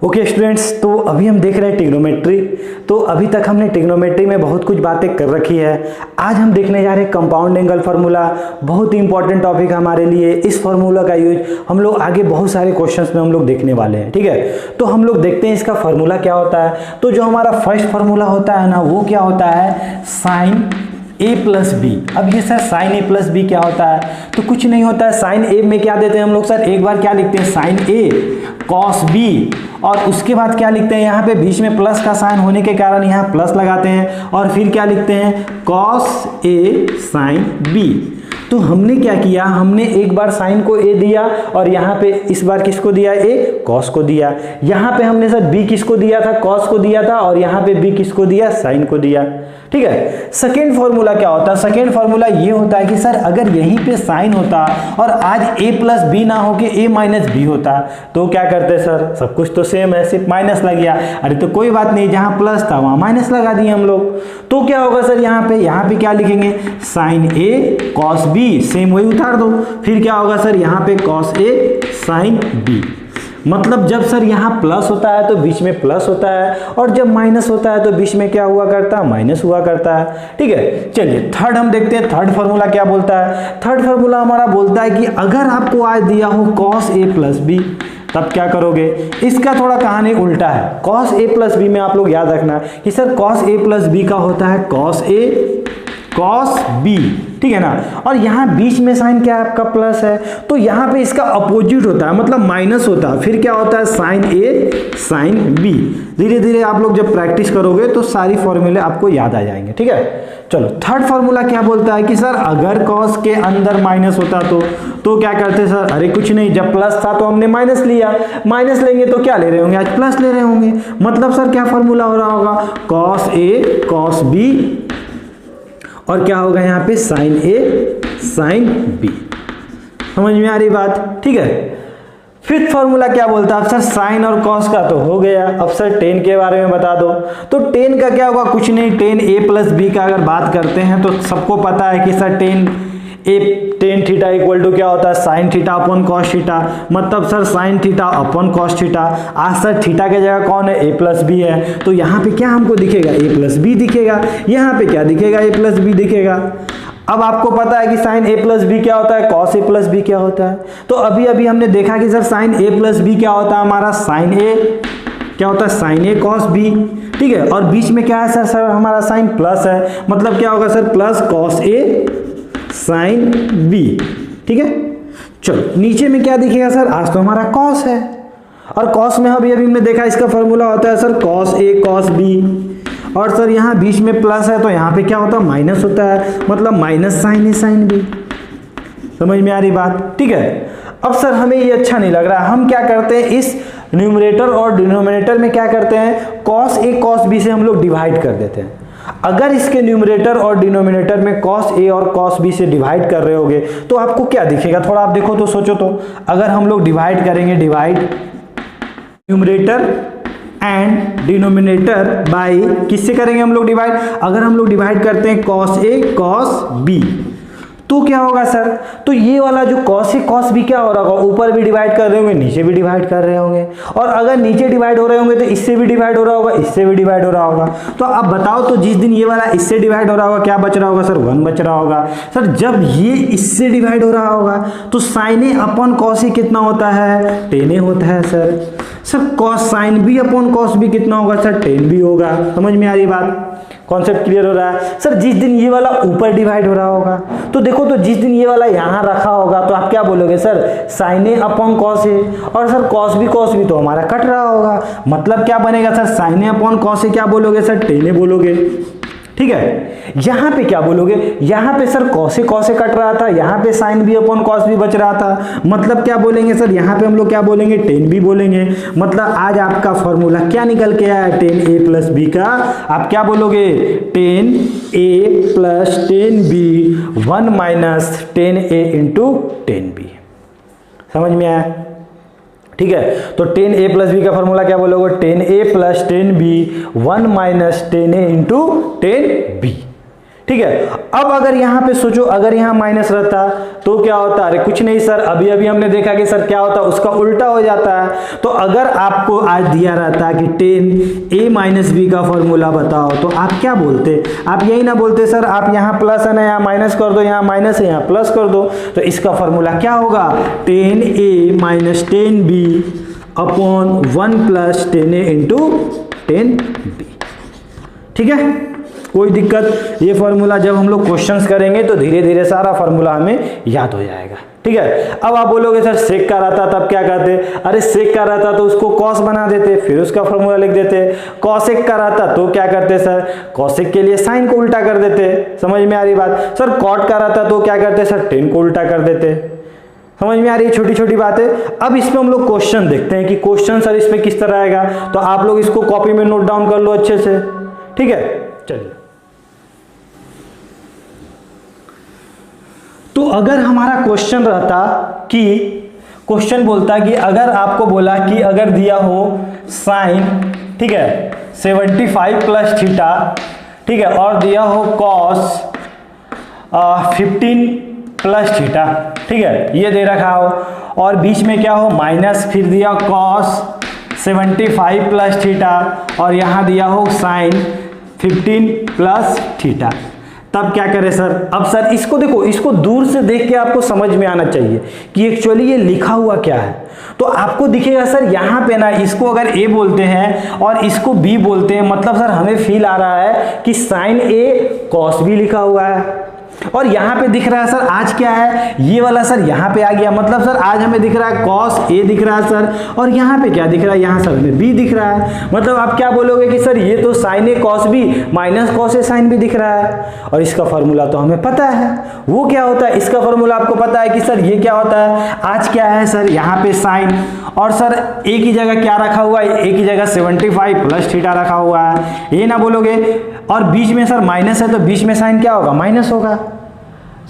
Okay students, तो अभी हम देख रहे हैं ट्रिग्नोमेट्री। तो अभी तक हमने ट्रिग्नोमेट्री में बहुत कुछ बातें कर रखी है। आज हम देखने जा रहे हैं कंपाउंड एंगल फार्मूला। बहुत ही इंपॉर्टेंट टॉपिक हमारे लिए। इस फार्मूला का यूज हम लोग आगे बहुत सारे क्वेश्चंस में हम लोग देखने वाले हैं। ठीक है, तो हम लोग देखते हैं इसका फार्मूला क्या होता है। तो जो हमारा फर्स्ट फार्मूला होता है ना, वो क्या होता है, साइन a प्लस बी। अब ये sir sine a plus b क्या होता है, तो कुछ नहीं होता है। साइन a में क्या देते हैं हम लोग सर, एक बार क्या लिखते हैं, साइन a कॉस b, और उसके बाद क्या लिखते हैं, यहाँ पे बीच में प्लस का साइन होने के कारण यहाँ प्लस लगाते हैं, और फिर क्या लिखते हैं, कॉस a साइन b। तो हमने क्या किया, हमने एक बार साइन को a दिया, और यहाँ पे इस बार किसको दिया, a कॉस को दिया। यहाँ पे हमने सर b किसको दिया था, कॉस को दिया था, और यहाँ पे b किसको दिया, साइन को दिया। ठीक है, सेकेंड फॉर्मूला क्या होता है, सेकेंड फॉर्मूला ये होता है कि सर अगर यहीं पे साइन होता और आज a प्लस बी ना हो के a माइनस बी होता, तो क्या करते सर, सब कुछ तो सेम है, सिर्फ माइनस लग गया। अरे तो कोई बात नहीं, जहां प्लस था वहां माइनस लगा दिए हम लोग। तो क्या होगा सर, यहाँ पे क्या लिखेंगे, sine a cos b, same वही उतार दो। फिर क्या होगा सर, यहाँ पे कॉस a साइन b। मतलब जब सर यहाँ प्लस होता है तो बीच में प्लस होता है, और जब माइनस होता है तो बीच में क्या हुआ करता है, माइनस हुआ करता है। ठीक है, चलिए थर्ड हम देखते हैं। थर्ड फार्मूला क्या बोलता है, थर्ड फार्मूला हमारा बोलता है कि अगर आपको आज दिया हो कॉस a प्लस बी, तब क्या करोगे। इसका थोड़ा कहानी उल्टा है। कॉस a प्लस बी में आप लोग याद रखना कि sir cos a plus b का होता है कॉस a कॉस b, ठीक है ना। और यहाँ बीच में साइन क्या है आपका, प्लस है, तो यहाँ पे इसका अपोजिट होता है, मतलब माइनस होता है। फिर क्या होता है, साइन a साइन b। धीरे धीरे आप लोग जब प्रैक्टिस करोगे तो सारी फॉर्मूले आपको याद आ जाएंगे। ठीक है, चलो थर्ड फॉर्मूला क्या बोलता है कि सर अगर कॉस के अंदर माइनस होता तो क्या करते सर, अरे कुछ नहीं, जब प्लस था तो हमने माइनस लिया, माइनस लेंगे तो क्या ले रहे होंगे, आज प्लस ले रहे होंगे। मतलब सर क्या फॉर्मूला हो रहा होगा, कॉस a कॉस b, और क्या होगा यहाँ पे, साइन a साइन b। समझ में आ रही बात। ठीक है, फिफ्थ फॉर्मूला क्या बोलता है, अब सर साइन और कॉस का तो हो गया, अब सर टेन के बारे में बता दो। तो टेन का क्या होगा, कुछ नहीं, टेन a प्लस बी का अगर बात करते हैं तो सबको पता है कि sir tan theta equal to क्या होता है, sine theta upon cos theta. मतलब sir sine theta upon cos theta. आज सर थीटा के जगह कौन है, a प्लस बी है, तो यहाँ पे क्या हमको दिखेगा, a प्लस बी दिखेगा। यहाँ पे क्या दिखेगा, a प्लस बी दिखेगा। अब आपको पता है कि साइन a प्लस बी क्या होता है, कॉस a प्लस बी क्या होता है। तो अभी अभी हमने देखा कि sir sine a plus b क्या होता है, हमारा साइन a क्या होता है, साइन a कॉस b। ठीक है, और बीच में क्या है सर हमारा साइन प्लस है, मतलब क्या होगा sir, plus cos a sine b। ठीक है, चलो नीचे में क्या दिखेगा सर, आज तो हमारा कॉस है, और कॉस में अभी अभी हमने देखा इसका फॉर्मूला होता है sir cos a cos b, और सर यहाँ बीच में प्लस है तो यहाँ पे क्या होता है, माइनस होता है, मतलब minus sine a sine b। समझ में आ रही बात। ठीक है, अब सर हमें ये अच्छा नहीं लग रहा, हम क्या करते हैं, इस न्यूमरेटर और डिनोमिनेटर में क्या करते हैं, कॉस a कॉस b से हम लोग डिवाइड कर देते हैं। अगर इसके न्यूमरेटर और डिनोमिनेटर में कॉस a और कॉस b से डिवाइड कर रहे होगे तो आपको क्या दिखेगा, थोड़ा आप देखो तो, सोचो तो। अगर हम लोग डिवाइड करेंगे, divide numerator and denominator by, किससे करेंगे हम लोग डिवाइड, अगर हम लोग डिवाइड करते हैं कॉस a कॉस b, तो क्या होगा सर, तो ये वाला जो कॉस a कॉस b क्या हो रहा होगा, ऊपर भी डिवाइड कर रहे होंगे, नीचे भी डिवाइड कर रहे होंगे, और अगर नीचे डिवाइड हो रहे होंगे तो इससे भी डिवाइड हो रहा होगा, इससे भी डिवाइड हो रहा होगा। तो अब बताओ, तो जिस दिन ये वाला इससे डिवाइड हो रहा होगा क्या बच रहा होगा सर, 1 बच रहा होगा। सर जब ये इससे डिवाइड हो रहा होगा तो sine a upon cos a कितना होता है, 10a होता है sir cos sine b upon cos b कितना होगा सर, 10b होगा। समझ में आ रही बात, कॉन्सेप्ट क्लियर हो रहा है। सर जिस दिन ये वाला ऊपर डिवाइड हो रहा होगा तो देखो, तो जिस दिन ये वाला यहाँ रखा होगा तो आप क्या बोलोगे sir, sine a upon cos a, और सर कॉस b तो हमारा कट रहा होगा, मतलब क्या बनेगा sir, sine a upon cos a क्या बोलोगे सर, 10a बोलोगे। ठीक है, यहाँ पे क्या बोलोगे, यहाँ पे सर कॉस a कट रहा था, यहाँ पे sine b upon cos b बच रहा था, मतलब क्या बोलेंगे सर, यहाँ पे हम लोग क्या बोलेंगे, 10b बोलेंगे। मतलब आज आपका फॉर्मूला क्या निकल के आया, 10a प्लस b का, आप क्या बोलोगे, 10a plus 10b 1 minus 10a into 10b। समझ में आया। ठीक है, तो 10a प्लस बी का फॉर्मूला क्या बोलोगे, 10a plus 10b 1 minus 10a into 10b। ठीक है। अब अगर यहाँ पे सोचो, अगर यहाँ माइनस रहता तो क्या होता, अरे कुछ नहीं सर, अभी अभी हमने देखा कि सर क्या होता, उसका उल्टा हो जाता है। तो अगर आपको आज दिया रहता कि 10a माइनस बी का फॉर्मूला बताओ, तो आप क्या बोलते, आप यही ना बोलते सर आप यहाँ प्लस है ना, यहाँ माइनस कर दो, यहाँ माइनस है यहाँ प्लस कर दो। तो इसका फॉर्मूला क्या होगा, 10a minus 10b upon 1 plus 10a into 10b। ठीक है, कोई दिक्कत, ये फॉर्मूला जब हम लोग क्वेश्चंस करेंगे तो धीरे धीरे सारा फॉर्मूला हमें याद हो जाएगा। ठीक है। अब आप बोलोगे सर सेक का रहता तब क्या करते, अरे सेक का रहता तो उसको कॉस बना देते, फिर उसका फॉर्मूला लिख देते। कॉसेक का रहता तो क्या करते सर, कॉसेक के लिए साइन को उल्टा कर देते। समझ में आ रही बात। सर कॉट का रहता तो क्या करते सर, टेन को उल्टा कर देते। समझ में आ रही है छोटी छोटी बातें। अब इसमें हम लोग क्वेश्चन देखते हैं कि क्वेश्चन सर इसमें किस तरह आएगा। तो आप लोग इसको कॉपी में नोट डाउन कर लो अच्छे से। ठीक है, चलिए। तो अगर हमारा क्वेश्चन रहता कि क्वेश्चन बोलता कि अगर आपको बोला कि अगर दिया हो साइन, ठीक है, 75 प्लस थीटा, ठीक है, और दिया हो कॉस 15 प्लस थीटा, ठीक है, ये दे रखा हो, और बीच में क्या हो माइनस, फिर दिया कॉस 75 प्लस थीटा, और यहाँ दिया हो साइन 15 प्लस थीटा, तब क्या करें सर। अब सर इसको देखो, इसको दूर से देख के आपको समझ में आना चाहिए कि एक्चुअली ये लिखा हुआ क्या है। तो आपको दिखेगा सर यहाँ पे ना, इसको अगर ए बोलते हैं और इसको बी बोलते हैं, मतलब सर हमें फील आ रहा है कि साइन ए कॉस बी लिखा हुआ है। और यहाँ पे दिख रहा है सर आज क्या है, ये वाला सर यहाँ पे आ गया, मतलब सर आज हमें दिख रहा है कॉस ए दिख रहा है सर, और यहाँ पे क्या दिख रहा है, यहाँ सर हमें बी दिख रहा है। मतलब आप क्या बोलोगे कि सर ये तो sign A cos B minus cos A sine B दिख रहा है, और इसका फॉर्मूला तो हमें पता है। वो क्या होता है, इसका फॉर्मूला आपको पता है कि सर ये क्या होता है, आज क्या है सर यहाँ पे साइन, और सर ए की जगह क्या रखा हुआ है, ए की जगह 75 प्लस थीटा रखा हुआ है, ये ना बोलोगे। और बीच में सर माइनस है तो बीच में साइन क्या होगा, माइनस होगा।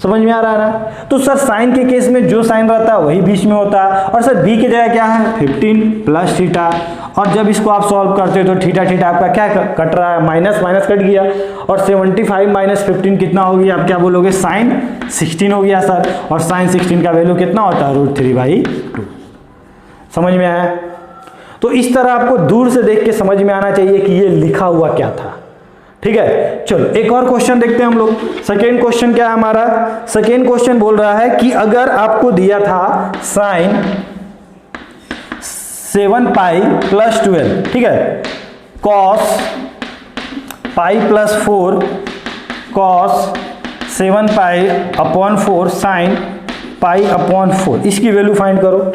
समझ में आ रहा है। तो सर साइन के केस में जो साइन रहता है वही बीच में होता है, और सर बी की जगह क्या है 15 प्लस थीटा, और जब इसको आप सॉल्व करते हो तो थीटा थीटा आपका क्या कट रहा है, माइनस माइनस कट गया, और 75 माइनस 15 कितना हो गया, आप क्या बोलोगे साइन 16 हो गया सर, और साइन 16 का वैल्यू कितना होता है √3/2। समझ में आया। तो इस तरह आपको दूर से देख के समझ में आना चाहिए कि ये लिखा हुआ क्या था। ठीक है, चलो एक और क्वेश्चन देखते हैं हम लोग। सेकेंड क्वेश्चन क्या है हमारा, सेकेंड क्वेश्चन बोल रहा है कि अगर आपको दिया था साइन 7π प्लस 12, ठीक है, cos pi plus 4 cos 7π upon 4 sine pi upon 4, इसकी वैल्यू फाइंड करो।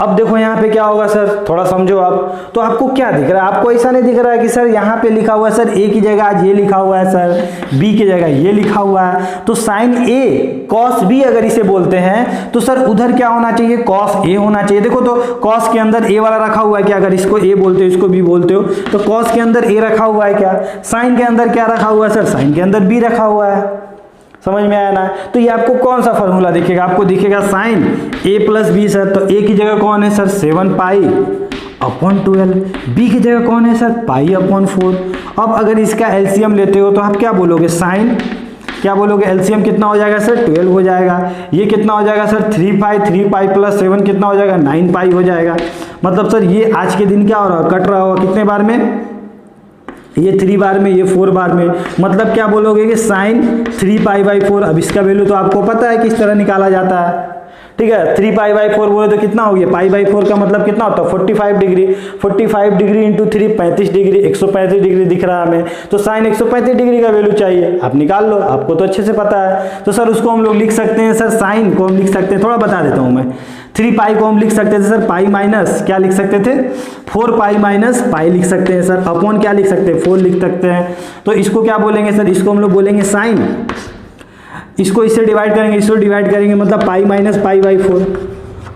अब देखो यहाँ पे क्या होगा सर, थोड़ा समझो आप। तो आपको क्या दिख रहा है, आपको ऐसा नहीं दिख रहा है कि सर यहाँ पे लिखा हुआ है सर ए की जगह आज ये लिखा हुआ है सर, बी की जगह ये लिखा हुआ है। तो साइन ए कॉस बी अगर इसे बोलते हैं तो सर उधर क्या होना चाहिए, कॉस ए होना चाहिए। देखो तो कॉस के अंदर ए वाला रखा हुआ है क्या, अगर इसको ए बोलते हो इसको बी बोलते हो तो कॉस के अंदर ए रखा हुआ है क्या, साइन के अंदर क्या रखा हुआ है सर, साइन के अंदर बी रखा हुआ है। समझ में आया ना। तो ये आपको कौन सा फॉर्मूला दिखेगा, आपको दिखेगा साइन ए प्लस बी सर, तो ए की जगह कौन है सर 7π अपॉन 12, बी की जगह कौन है सर पाई अपॉन 4। अब अगर इसका एलसीएम लेते हो तो आप क्या बोलोगे, साइन क्या बोलोगे, एलसीएम कितना हो जाएगा सर 12 हो जाएगा। ये कितना हो जाएगा सर 3π प्लस 7 कितना हो जाएगा 9π हो जाएगा। मतलब सर ये आज के दिन क्या हो रहा है, कट रहा होगा कितने बार में, ये 3 बार में, ये 4 बार में। मतलब क्या बोलोगे कि साइन 3π/4। अब इसका वैल्यू तो आपको पता है किस तरह निकाला जाता है। ठीक है, 3π/4 बोले तो कितना हो गया, π/4 का मतलब कितना होता है 45 degree. 45 degree into 3 35 degree, 135 degree दिख रहा है हमें। तो साइन 135 डिग्री का वैल्यू चाहिए, आप निकाल लो, आपको तो अच्छे से पता है। तो सर उसको हम लोग लिख सकते हैं, सर साइन को हम लिख सकते हैं, थोड़ा बता देता हूँ मैं। 3π को हम लिख सकते थे सर पाई माइनस क्या लिख सकते थे 4π माइनस पाई लिख सकते हैं सर, अपॉन क्या लिख सकते हैं 4 लिख सकते हैं। तो इसको क्या बोलेंगे सर, इसको हम लोग बोलेंगे साइन, इसको इससे डिवाइड करेंगे, इसको डिवाइड करेंगे, मतलब पाई माइनस π/4।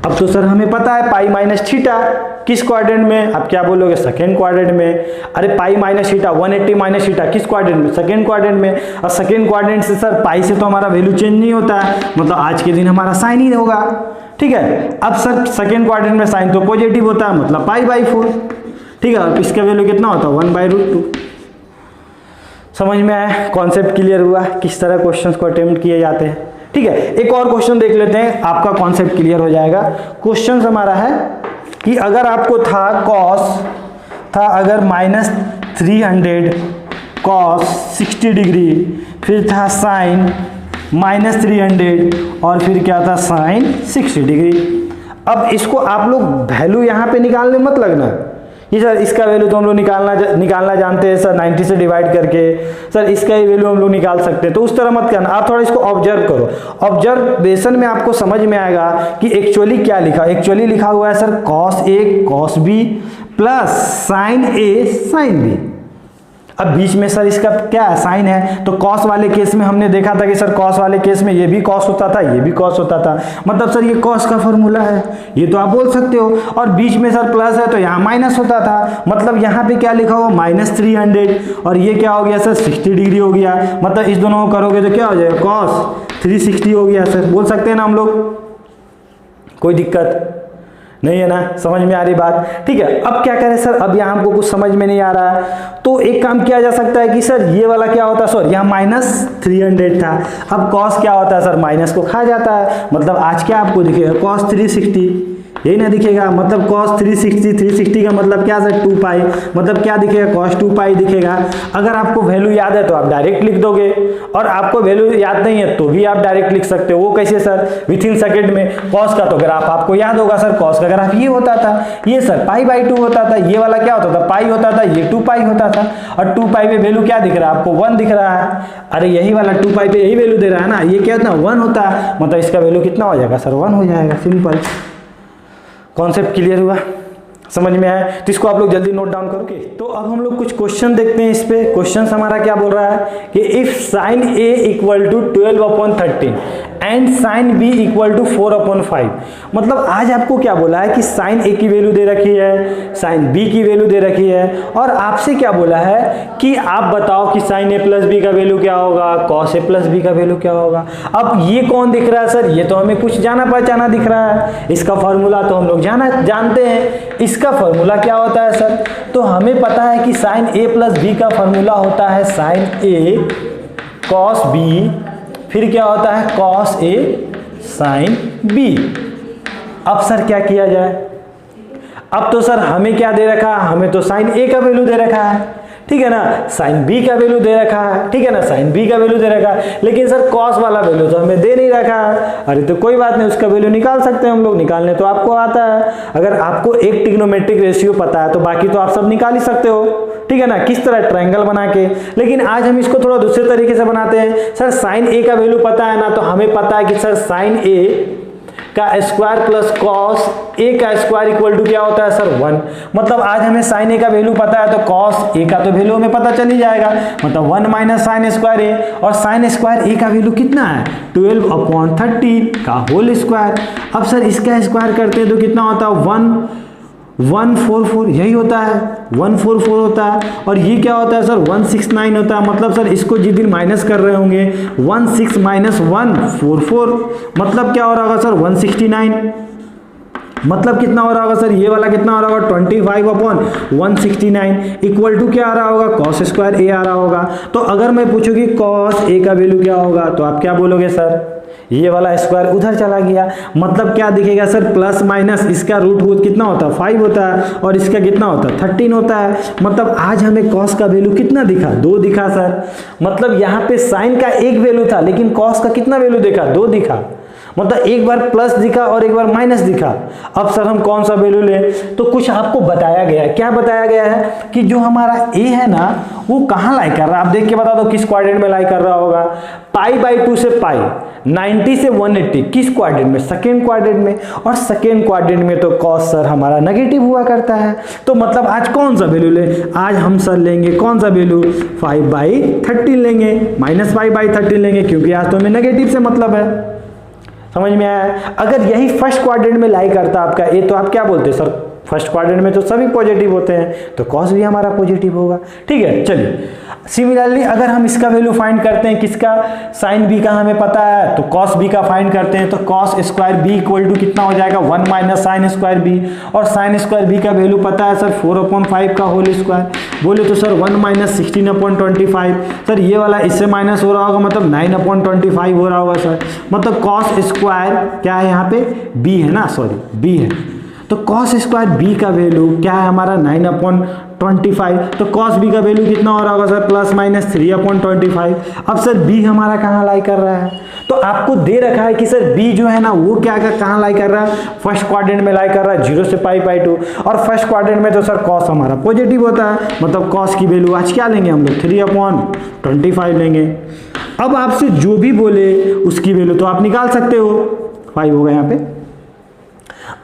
अब तो सर हमें पता है पाई माइनस थीटा किस क्वाड्रेंट में, आप क्या बोलोगे सेकेंड क्वाड्रेंट में। अरे pi minus theta 180 minus theta किस क्वाड्रेंट में, सेकेंड क्वाड्रेंट में। और सेकेंड क्वाड्रेंट से सर पाई से तो हमारा वैल्यू चेंज नहीं होता है, मतलब आज के दिन हमारा साइन ही होगा। ठीक है, अब सर सेकेंड क्वाड्रेंट में साइन तो पॉजिटिव होता है, मतलब π/4। ठीक है, अब इसका वैल्यू कितना होता है 1/√2। समझ में आया, कॉन्सेप्ट क्लियर हुआ किस तरह क्वेश्चंस को अटेम्प्ट किए जाते हैं। ठीक है, एक और क्वेश्चन देख लेते हैं, आपका कॉन्सेप्ट क्लियर हो जाएगा। क्वेश्चन हमारा है कि अगर आपको था कॉस था अगर -300 कॉस 60 डिग्री, फिर था साइन -300 और फिर क्या था साइन 60 डिग्री। अब इसको आप लोग वैल्यू यहाँ पे निकालने मत लगना कि सर इसका वैल्यू तो हम लोग निकालना जानते हैं सर 90 से डिवाइड करके, सर इसका ही वैल्यू हम लोग निकाल सकते हैं, तो उस तरह मत करना। आप थोड़ा इसको ऑब्जर्व करो, ऑब्जर्वेशन में आपको समझ में आएगा कि एक्चुअली क्या लिखा। एक्चुअली लिखा हुआ है sir cos A cos B plus sign A sine B. अब बीच में सर इसका क्या साइन है, तो कॉस वाले केस में हमने देखा था कि सर कॉस वाले केस में ये भी कॉस होता था ये भी कॉस होता था, मतलब सर ये कॉस का फॉर्मूला है, ये तो आप बोल सकते हो। और बीच में सर प्लस है तो यहाँ माइनस होता था, मतलब यहाँ पे क्या लिखा हुआ -300 और ये क्या हो गया सर 60 डिग्री हो गया, मतलब इस दोनों को करोगे तो क्या हो जाएगा कॉस 360 हो गया सर, बोल सकते हैं ना हम लोग, कोई दिक्कत नहीं है ना, समझ में आ रही बात। ठीक है, अब क्या करें सर, अब यहाँ हमको कुछ समझ में नहीं आ रहा है, तो एक काम किया जा सकता है कि सर ये वाला क्या होता है, सॉरी यहाँ -300 था, अब कॉस क्या होता है सर माइनस को खा जाता है, मतलब आज क्या आपको दिखेगा कॉस 360, यही ना दिखेगा, मतलब cos 360 का मतलब क्या सर 2 पाई, मतलब क्या दिखेगा cos 2 पाई दिखेगा। अगर आपको वैल्यू याद है तो आप डायरेक्ट लिख दोगे, और आपको वैल्यू याद नहीं है तो भी आप डायरेक्ट लिख सकते हो। वो कैसे सर, विथ इन सेकेंड में। cos का तो ग्राफ आपको याद होगा सर, cos का ग्राफ ये होता था, ये सर π/2 होता था, ये वाला क्या होता था पाई होता था, ये 2 पाई होता था, और 2 पाई पे वैल्यू क्या दिख रहा है आपको 1 दिख रहा है, अरे यही वाला 2 पाई पे यही वैल्यू दे रहा है ना, ये क्या होता है 1 होता है, मतलब इसका वैल्यू कितना हो जाएगा सर 1 हो जाएगा, सिंपल। कॉन्सेप्ट क्लियर हुआ, समझ में आया, तो इसको आप लोग जल्दी नोट डाउन करोगे। तो अब हम लोग कुछ क्वेश्चन देखते हैं इस पे। क्वेश्चन हमारा क्या बोल रहा है कि if sine A equal to 12/13 and sine B equal to 4/5, मतलब आज आपको क्या बोला है कि साइन ए की वैल्यू दे रखी है, साइन बी की वैल्यू दे रखी है, और आपसे क्या बोला है कि आप बताओ कि साइन ए प्लस बी का वैल्यू क्या होगा, कॉस ए प्लस बी का वैल्यू क्या होगा। अब ये कौन दिख रहा है सर, ये तो हमें कुछ जाना पहचाना दिख रहा है, इसका फॉर्मूला तो हम लोग जानते हैं, इसका फॉर्मूला क्या होता है सर, तो हमें पता है कि साइन ए प्लस बी का फॉर्मूला होता है साइन ए कॉस बी, फिर क्या होता है कॉस ए साइन बी। अब सर क्या किया जाए, अब तो सर हमें क्या दे रखा है, हमें तो साइन ए का वैल्यू दे रखा है, ठीक है ना, साइन बी का वैल्यू दे रखा है, ठीक है ना, साइन बी का वैल्यू दे रखा है, लेकिन सर कॉस वाला वैल्यू तो हमें दे नहीं रखा है। अरे तो कोई बात नहीं, उसका वैल्यू निकाल सकते हैं हम लोग, निकालने तो आपको आता है। अगर आपको एक ट्रिग्नोमेट्रिक रेशियो पता है तो बाकी तो आप सब निकाल ही सकते हो, ठीक है ना, किस तरह ट्रायंगल बना के। लेकिन आज हम इसको थोड़ा दूसरे तरीके से बनाते हैं। सर साइन ए का वैल्यू पता है ना, तो हमें पता है कि सर साइन ए का स्क्वायर प्लस कॉस ए का स्क्वायर इक्वल टू क्या होता है सर 1, मतलब आज हमें साइन ए का वैल्यू पता है तो कॉस ए का तो वैल्यू हमें पता चल ही जाएगा, मतलब 1 माइनस साइन स्क्वायर ए, और साइन स्क्वायर ए का वैल्यू कितना है 12/13 का होल स्क्वायर। अब सर इसका स्क्वायर करते हैं तो कितना होता है 144, यही होता है 144 होता है, और ये क्या होता है सर 169 होता है, मतलब सर इसको जिस दिन माइनस कर रहे होंगे 16 माइनस 144, मतलब क्या हो रहा होगा सर 169, मतलब कितना हो रहा होगा सर, ये वाला कितना हो रहा होगा 25/169 इक्वल टू क्या आ रहा होगा कॉस स्क्वायर ए आ रहा होगा। तो अगर मैं पूछूंगी कॉस ए का वैल्यू क्या होगा तो आप क्या बोलोगे सर, ये वाला स्क्वायर उधर चला गया, मतलब क्या दिखेगा सर प्लस माइनस इसका रूट कितना होता है 5 होता है, और इसका कितना होता है 13 होता है, मतलब आज हमें कॉस का वैल्यू कितना दिखा 2 दिखा सर, मतलब यहाँ पे साइन का एक वैल्यू था लेकिन कॉस का कितना वैल्यू दिखा 2 दिखा, मतलब एक बार प्लस दिखा और एक बार माइनस दिखा। अब सर हम कौन सा वैल्यू लें, तो कुछ आपको बताया गया है, क्या बताया गया है कि जो हमारा ए है ना वो कहाँ लाई कर रहा है, आप देख के बता दो किस क्वाड्रेंट में लाई कर रहा होगा, π/2 से पाई, 90 से 180 किस क्वाड्रेंट में, सेकेंड क्वाड्रेंट में, और सेकेंड क्वाड्रेंट में तो कॉस सर हमारा नेगेटिव हुआ करता है, तो मतलब आज कौन सा वैल्यू ले, आज हम सर लेंगे कौन सा वैल्यू 5/13 लेंगे, -5/13 लेंगे, क्योंकि आज तो हमें नेगेटिव से मतलब है। समझ में आया। अगर यही फर्स्ट क्वाड्रेंट में लाई करता आपका ए तो आप क्या बोलते सर फर्स्ट क्वाड्रेंट में तो सभी पॉजिटिव होते हैं, तो कॉस भी हमारा पॉजिटिव होगा। ठीक है, चलिए सिमिलरली अगर हम इसका वैल्यू फाइंड करते हैं, किसका, साइन बी का हमें पता है, तो कॉस बी का फाइंड करते हैं, तो cos square B equal to कितना हो जाएगा 1 माइनस साइन स्क्वायर बी, और साइन स्क्वायर बी का वैल्यू पता है सर 4/5 का होल स्क्वायर, बोले तो सर 1 माइनस 16/25, सर ये वाला इससे माइनस हो रहा होगा, मतलब 9/25 हो रहा होगा सर, मतलब कॉस स्क्वायर क्या है यहाँ पे बी है ना, सॉरी बी है, तो कॉस स्क्वायर बी का वैल्यू क्या है हमारा 9/25, तो कॉस बी का वैल्यू कितना हो रहा होगा सर प्लस माइनस 3/25। अब सर बी हमारा कहाँ लाई कर रहा है, तो आपको दे रखा है कि सर बी जो है ना वो क्या कहाँ लाई कर रहा है, फर्स्ट क्वाड्रेंट में लाई कर रहा है 0 से π/2, और फर्स्ट क्वाड्रेंट में तो सर कॉस हमारा पॉजिटिव होता है, मतलब कॉस की वैल्यू आज क्या लेंगे हम लोग 3/25 लेंगे। अब आपसे जो भी बोले उसकी वैल्यू तो आप निकाल सकते हो, 5 होगा यहाँ पे।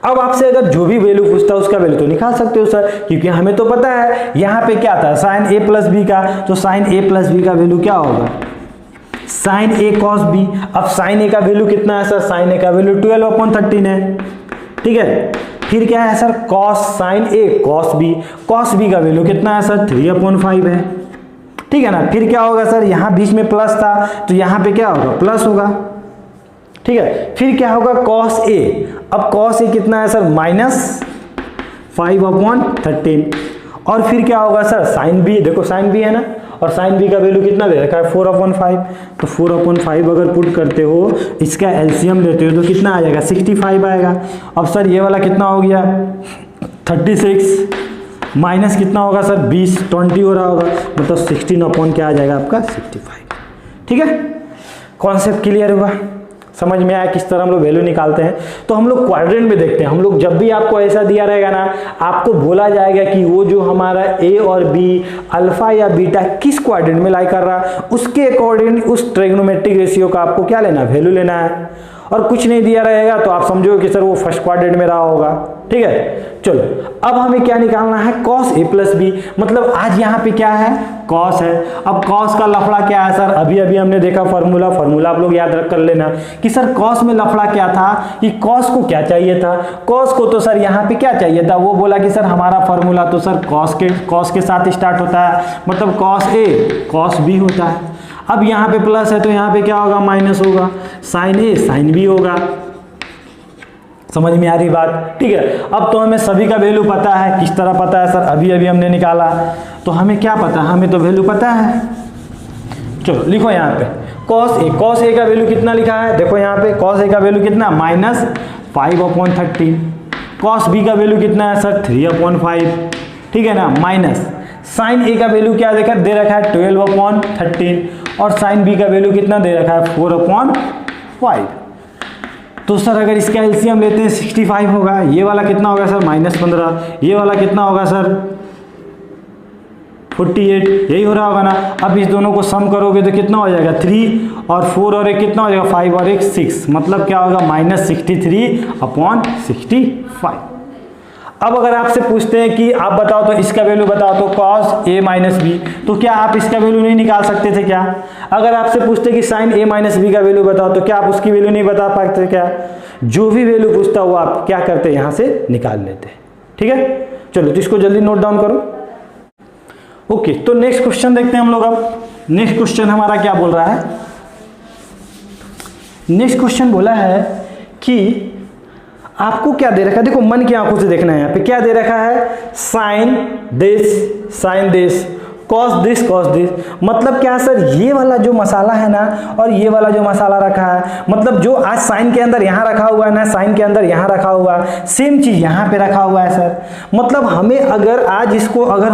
अब आपसे अगर जो भी वैल्यू पूछता है उसका वैल्यू तो निकाल सकते हो सर, क्योंकि हमें तो पता है यहाँ पे क्या था साइन ए प्लस बी का, तो साइन ए प्लस बी का वैल्यू क्या होगा साइन ए कॉस बी। अब साइन ए का वैल्यू कितना है सर, साइन ए का वैल्यू 12/13 है। ठीक है, फिर क्या है सर कॉस साइन ए कॉस बी का वैल्यू कितना है सर 3/5 है। ठीक है ना, फिर क्या होगा सर यहाँ बीच में प्लस था तो यहाँ पे क्या होगा प्लस होगा। ठीक है, फिर क्या होगा कॉस ए, अब कॉस ए कितना है सर -5/13, और फिर क्या होगा सर साइन बी, देखो साइन बी है ना, और साइन बी का वैल्यू कितना दे रखा है 4/5, तो 4/5 अगर पुट करते हो, इसका एलसीएम लेते हो तो कितना आ जाएगा 65 आएगा। अब सर ये वाला कितना हो गया 36 माइनस कितना होगा सर 20 हो रहा होगा, मतलब 16 क्या आ जाएगा आपका 65। ठीक है, कॉन्सेप्ट क्लियर हुआ, समझ में आया किस तरह हम लोग वैल्यू निकालते हैं। तो हम लोग क्वाड्रेंट में देखते हैं, हम लोग जब भी आपको ऐसा दिया रहेगा ना, आपको बोला जाएगा कि वो जो हमारा ए और बी अल्फा या बीटा किस क्वाड्रेंट में लाई कर रहा है, उसके अकॉर्डिंग उस ट्रिग्नोमेट्रिक रेशियो का आपको क्या लेना है वैल्यू लेना है। और कुछ नहीं दिया रहेगा तो आप समझो कि सर वो फर्स्ट क्वाड्रेंट में रहा होगा। ठीक है, चलो अब हमें क्या निकालना है कॉस ए प्लस बी, मतलब आज यहाँ पे क्या है कॉस है। अब कॉस का लफड़ा क्या है सर, अभी अभी हमने देखा फार्मूला आप लोग याद रख कर लेना कि सर कॉस में लफड़ा क्या था कि कॉस को क्या चाहिए था, कॉस को तो सर यहाँ पे क्या चाहिए था, वो बोला कि सर हमारा फार्मूला तो सर कॉस के साथ स्टार्ट होता है, मतलब कॉस ए कॉस बी होता है। अब यहाँ पे प्लस है तो यहाँ पे क्या होगा माइनस होगा, साइन ए साइन बी होगा। समझ में आ रही बात। ठीक है, अब तो हमें सभी का वैल्यू पता है, किस तरह पता है सर, अभी अभी हमने निकाला, तो हमें क्या पता है, हमें तो वैल्यू पता है। चलो लिखो यहाँ पे कॉस ए का वैल्यू कितना लिखा है, देखो यहाँ पे कॉस ए का वैल्यू कितना -5/13, कॉस बी का वैल्यू कितना है सर 3/5। ठीक है ना, माइनस साइन ए का वैल्यू क्या दे रखा है 12/13, और साइन बी का वैल्यू कितना दे रखा है 4/5। तो सर अगर इसका एलसीएम लेते हैं 65 होगा, ये वाला कितना होगा सर -15, ये वाला कितना होगा सर 48, यही हो रहा होगा ना। अब इस दोनों को सम करोगे तो कितना हो जाएगा 3 और 4 और एक कितना हो जाएगा 5 और एक 6, मतलब क्या होगा -63/65। अब अगर आपसे पूछते हैं कि आप बताओ तो इसका वैल्यू बताओ, तो cos a माइनस बी, तो क्या आप इसका वैल्यू नहीं निकाल सकते थे क्या। अगर आपसे पूछते कि sin a माइनस बी का वैल्यू बताओ, तो क्या आप उसकी वैल्यू नहीं बता पाते क्या। जो भी वैल्यू पूछता हुआ आप क्या करते हैं यहाँ से निकाल लेते हैं। ठीक है, चलो तो इसको जल्दी नोट डाउन करो। ओके, तो नेक्स्ट क्वेश्चन देखते हैं हम लोग। अब नेक्स्ट क्वेश्चन हमारा क्या बोल रहा है, नेक्स्ट क्वेश्चन बोला है कि आपको क्या दे रखा है, देखो मन की आंखों से देखना है। यहाँ पे क्या दे रखा है साइन दिस कॉस दिस, मतलब क्या सर ये वाला जो मसाला है ना और ये वाला जो मसाला रखा है, मतलब जो आज साइन के अंदर यहाँ रखा हुआ है ना, साइन के अंदर यहाँ रखा हुआ है, सेम चीज यहाँ पे रखा हुआ है सर। मतलब हमें अगर आज इसको अगर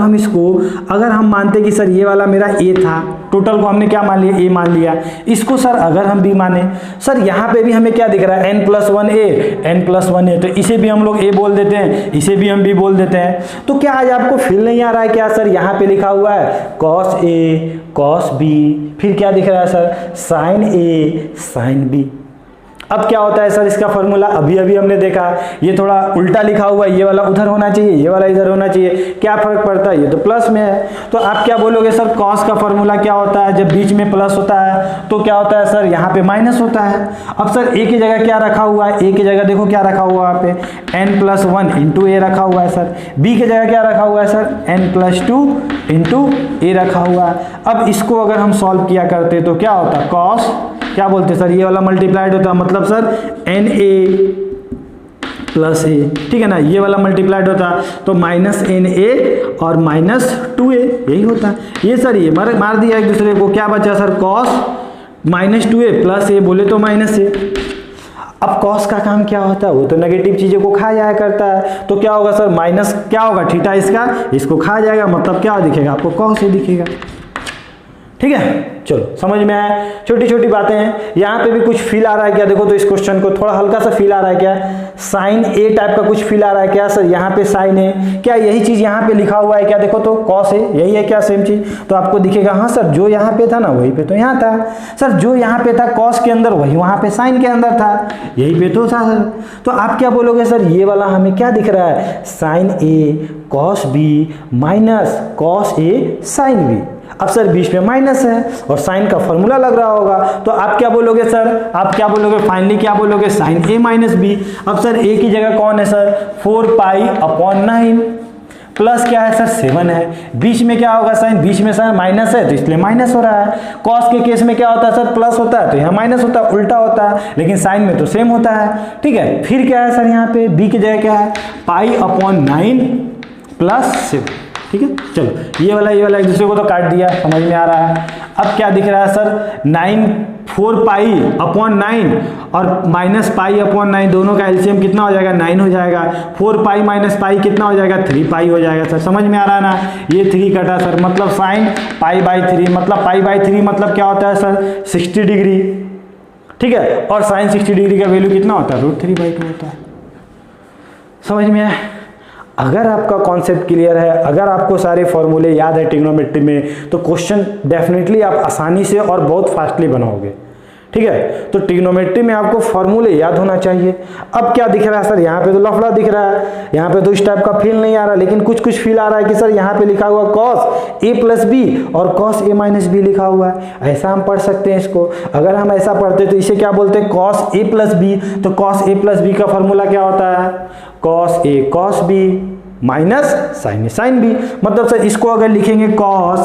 हम मानते कि सर ये वाला मेरा ए था, टोटल को हमने क्या मान लिया ए मान लिया, इसको सर अगर हम बी माने, सर यहाँ पे भी हमें क्या दिख रहा है n+1 a, तो इसे भी हम लोग ए बोल देते हैं, इसे भी हम बी बोल देते हैं। तो क्या आज आपको फील नहीं आ रहा है क्या सर यहाँ पे लिखा हुआ है cos a cos b, फिर क्या दिख रहा है sir sin a sin b। अब क्या होता है सर इसका फॉर्मूला, अभी अभी हमने देखा ये थोड़ा उल्टा लिखा हुआ है, ये वाला उधर होना चाहिए, ये वाला इधर होना चाहिए, क्या फर्क पड़ता है, ये तो प्लस में है। तो आप क्या बोलोगे सर कॉस का फॉर्मूला क्या होता है, जब बीच में प्लस होता है तो क्या होता है सर यहाँ पे माइनस होता है। अब सर ए की जगह क्या रखा हुआ है, ए की जगह देखो क्या रखा हुआ है यहाँ पे n+1 इंटू ए रखा हुआ है सर, बी की जगह क्या रखा हुआ है सर n+2 इंटू ए रखा हुआ है। अब इसको अगर हम सॉल्व किया करते तो क्या होता, कॉस क्या बोलते सर, ये वाला मल्टीप्लाइड होता, मतलब सर na प्लस ए, ठीक है ना, ये वाला मल्टीप्लाइड होता तो -na और -2a यही होता। ये सर ये मार दिया एक दूसरे को, क्या बचा सर कॉस -2a प्लस ए, बोले तो माइनस ए। अब कॉस का काम क्या होता है, वो तो नेगेटिव चीज़ों को खा जाया करता है, तो क्या होगा सर माइनस क्या होगा थीटा, इसको खा जाएगा, मतलब क्या दिखेगा आपको कॉस ए दिखेगा। ठीक है, चलो समझ में आया, छोटी छोटी बातें हैं। यहाँ पे भी कुछ फील आ रहा है क्या, देखो तो इस क्वेश्चन को थोड़ा हल्का सा फील आ रहा है क्या, साइन ए टाइप का कुछ फील आ रहा है क्या सर, यहाँ पे साइन है, क्या यही चीज यहाँ पे लिखा हुआ है क्या, देखो तो कॉस है, यही है क्या सेम चीज, तो आपको दिखेगा हाँ सर जो यहाँ पे था ना वहीं पे तो यहाँ था, सर जो यहाँ पे था कॉस के अंदर वही वहाँ पे साइन के अंदर था, यही पे तो था सर। तो आप क्या बोलोगे सर, ये वाला हमें क्या दिख रहा है, sign A cos B minus cos A sine B. अब सर बीच में माइनस है और साइन का फॉर्मूला लग रहा होगा, तो आप क्या बोलोगे सर, आप क्या बोलोगे फाइनली क्या बोलोगे, साइन ए माइनस बी। अब सर ए की जगह कौन है सर 4π/9 प्लस क्या है सर 7 है, बीच में क्या होगा साइन, बीच में सर माइनस है तो इसलिए माइनस हो रहा है। कॉस के केस में क्या होता है सर प्लस होता है तो यहाँ माइनस होता है, उल्टा होता है, लेकिन साइन में तो सेम होता है। ठीक है, फिर क्या है सर यहाँ पे बी की जगह क्या है π/9 + 7। ठीक है, चलो ये वाला एक दूसरे को तो काट दिया, समझ में आ रहा है। अब क्या दिख रहा है सर 4π/9 और -π/9 दोनों का एलसीएम कितना हो जाएगा 9 हो जाएगा, 4π - π कितना हो जाएगा 3π हो जाएगा सर, समझ में आ रहा है ना, ये 3 कटा सर, मतलब साइन π/3, मतलब π/3 मतलब क्या होता है सर 60 डिग्री। ठीक है, और साइन 60 डिग्री का वैल्यू कितना होता है √3/2 होता है। समझ में आया, अगर आपका कॉन्सेप्ट क्लियर है, अगर आपको सारे फॉर्मूले याद है ट्रिग्नोमेट्री में, तो क्वेश्चन डेफिनेटली आप आसानी से और बहुत फास्टली बनाओगे। ठीक है, तो ट्रिग्नोमेट्री में आपको फॉर्मूले याद होना चाहिए। अब क्या दिख रहा है सर, यहाँ पे तो लफड़ा दिख रहा है, यहाँ पे तो इस टाइप का फील नहीं आ रहा, लेकिन कुछ फील आ रहा है कि सर यहाँ पे लिखा हुआ cos a + b और cos a - b लिखा हुआ है, ऐसा हम पढ़ सकते हैं इसको। अगर हम ऐसा पढ़ते तो इसे क्या बोलते हैं cos a + b, तो cos a + b का फॉर्मूला क्या होता है cos a cos b minus sine a sin b। मतलब सर इसको अगर लिखेंगे cos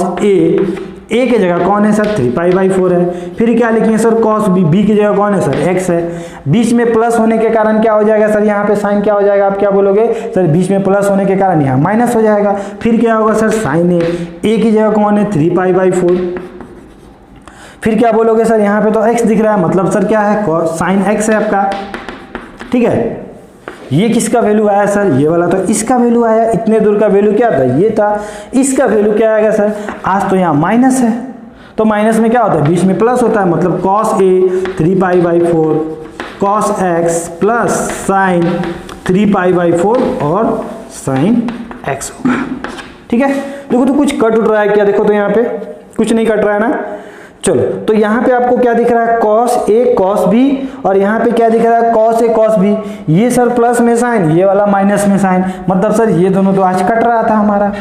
a की जगह कौन है सर 3π/4 है, फिर क्या लिखेंगे सर cos b की जगह कौन है सर x है, बीच में प्लस होने के कारण क्या हो जाएगा सर यहाँ पे साइन क्या हो जाएगा, आप क्या बोलोगे सर बीच में प्लस होने के कारण यहाँ माइनस हो जाएगा, फिर क्या होगा सर साइन a की जगह कौन है 3π/4, फिर क्या बोलोगे सर यहाँ पे तो x दिख रहा है, मतलब सर क्या है साइन x है आपका। ठीक है, ये किसका वैल्यू आया सर, ये वाला तो इसका वैल्यु आया, इतने दूर का वैल्यू क्या था ये था, इसका वैल्यू क्या आएगा सर, आज तो यहाँ माइनस है, तो माइनस में क्या होता है बीच में प्लस होता है, मतलब cos a 3π/4 cos x plus sine 3π/4 और साइन x होगा। ठीक है, देखो तो कुछ कट उठ रहा है क्या, देखो तो यहाँ पे कुछ नहीं कट रहा है ना। चलो, तो यहाँ पे आपको क्या दिख रहा है cos a cos b, और यहाँ पे क्या दिख रहा है cos a cos b, ये सर प्लस में साइन, ये वाला माइनस में साइन, मतलब सर ये दोनों तो आज कट रहा था हमारा,